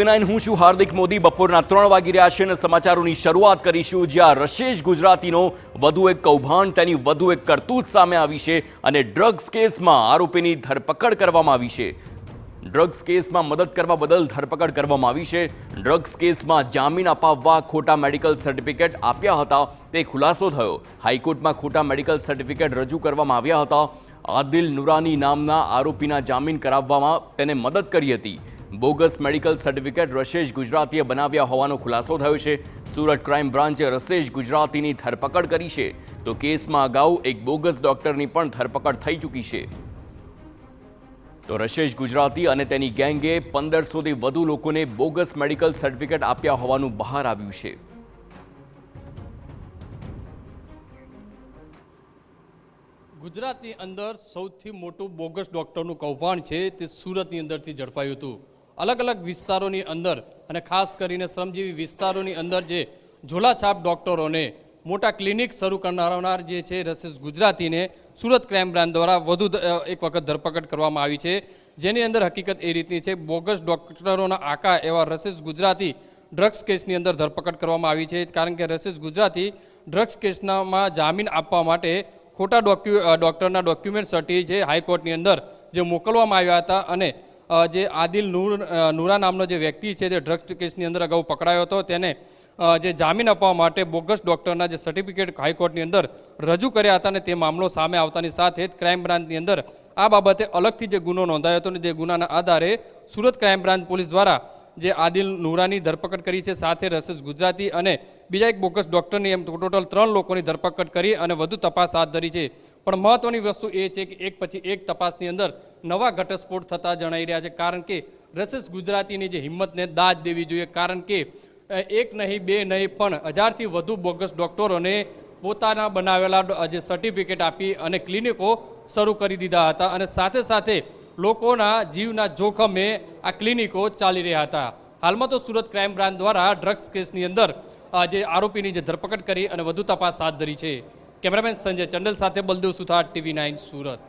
TV9 હું છું હાર્દિક મોદી। બપોરના 3 વાગી રહ્યા છે અને સમાચારોની શરૂઆત કરીશું જ્યાં રશેશ ગુજરાતીનો વધુ એક કૌભાંડ તેની વધુ એક કરતૂત સામે આવી છે અને ડ્રગ્સ કેસમાં આરોપીની ધરપકડ કરવામાં આવી છે। ડ્રગ્સ કેસમાં મદદ કરવા બદલ ધરપકડ કરવામાં આવી છે। ડ્રગ્સ કેસમાં જામીન અપાવવા ખોટા મેડિકલ સર્ટિફિકેટ આપ્યા હતા તે ખુલાસો થયો। હાઈકોર્ટમાં ખોટા મેડિકલ સર્ટિફિકેટ રજૂ કરવામાં આવ્યા હતા। આદિલ નુરાની નામના આરોપીના જામીન કરાવવામાં તેને મદદ કરી હતી। બોગસ મેડિકલ સર્ટિફિકેટ રશેશ ગુજરાતીએ બનાવ્યા હોવાનો ખુલાસો થયો છે। સુરત ક્રાઇમ બ્રાન્ચે રશેશ ગુજરાતીની ધરપકડ કરી છે તો કેસમાં અગાઉ એક બોગસ ડોક્ટરની પણ ધરપકડ થઈ ચૂકી છે। તો રશેશ ગુજરાતી અને તેની ગેંગે 1500થી વધુ લોકોને બોગસ મેડિકલ સર્ટિફિકેટ આપ્યા હોવાનું બહાર આવ્યું છે। ગુજરાતની અંદર સૌથી મોટું બોગસ ડોક્ટરનું કૌભાંડ છે તે સુરતની અંદરથી ઝડપાયું હતું। અલગ અલગ વિસ્તારોની અંદર અને ખાસ કરીને શ્રમજીવી વિસ્તારોની અંદર જે ઝોલાછાપ ડોક્ટરોને મોટા ક્લિનિક શરૂ કરનાર જે છે રશેશ ગુજરાતીને સુરત ક્રાઇમ બ્રાન્ચ દ્વારા વધુ એક વખત ધરપકડ કરવામાં આવી છે। જેની અંદર હકીકત એ રીતની છે, બોગસ ડોક્ટરોના આકા એવા રશેશ ગુજરાતી ડ્રગ્સ કેસની અંદર ધરપકડ કરવામાં આવી છે। કારણ કે રશેશ ગુજરાતી ડ્રગ્સ કેસમાં જામીન આપવા માટે ખોટા ડોક્ટરના ડોક્યુમેન્ટ સર્ટી છે હાઈકોર્ટની અંદર જે મોકલવામાં આવ્યા હતા અને જે આદિલ નુરા નામનો જે વ્યક્તિ છે તે ડ્રગ્સ કેસની અંદર અગાઉ પકડાયો હતો તેને જે જામીન આપવા માટે બોગસ ડોક્ટરના જે સર્ટિફિકેટ હાઈકોર્ટની અંદર રજૂ કર્યા હતા અને તે મામલો સામે આવતાની સાથે જ ક્રાઇમ બ્રાન્ચની અંદર આ બાબતે અલગથી જે ગુનો નોંધાયો હતો અને જે ગુનાના આધારે સુરત ક્રાઇમ બ્રાન્ચ પોલીસ દ્વારા જે આદિલ નુરાની ધરપકડ કરી છે, સાથે રશેશ ગુજરાતી અને બીજા એક બોગસ ડોક્ટરની એમ ટોટલ 3 લોકોની ધરપકડ કરી અને વધુ તપાસ હાથ ધરી છે। પણ મહત્વની વસ્તુ એ છે કે એક પછી એક તપાસની અંદર નવા ઘટસ્ફોટ થતા જણાઈ રહ્યા છે। કારણ કે રશેશ ગુજરાતીની જે હિંમતને દાદ દેવી જોઈએ, કારણ કે એક નહીં બે નહીં પણ 1000થી વધુ બોગસ ડોક્ટરોને પોતાના બનાવેલા જે સર્ટિફિકેટ આપી અને ક્લિનિકો શરૂ કરી દીધા હતા અને સાથે સાથે લોકોના જીવના જોખમે આ ક્લિનિકો ચાલી રહ્યા હતા। હાલમાં તો સુરત ક્રાઇમ બ્રાન્ચ દ્વારા ડ્રગ્સ કેસની અંદર જે આરોપીની જે ધરપકડ કરી અને વધુ તપાસ હાથ ધરી છે। કેમેરામેન સંજય ચંડલ સાથે બલદેવ સુથાર, TV9 સુરત।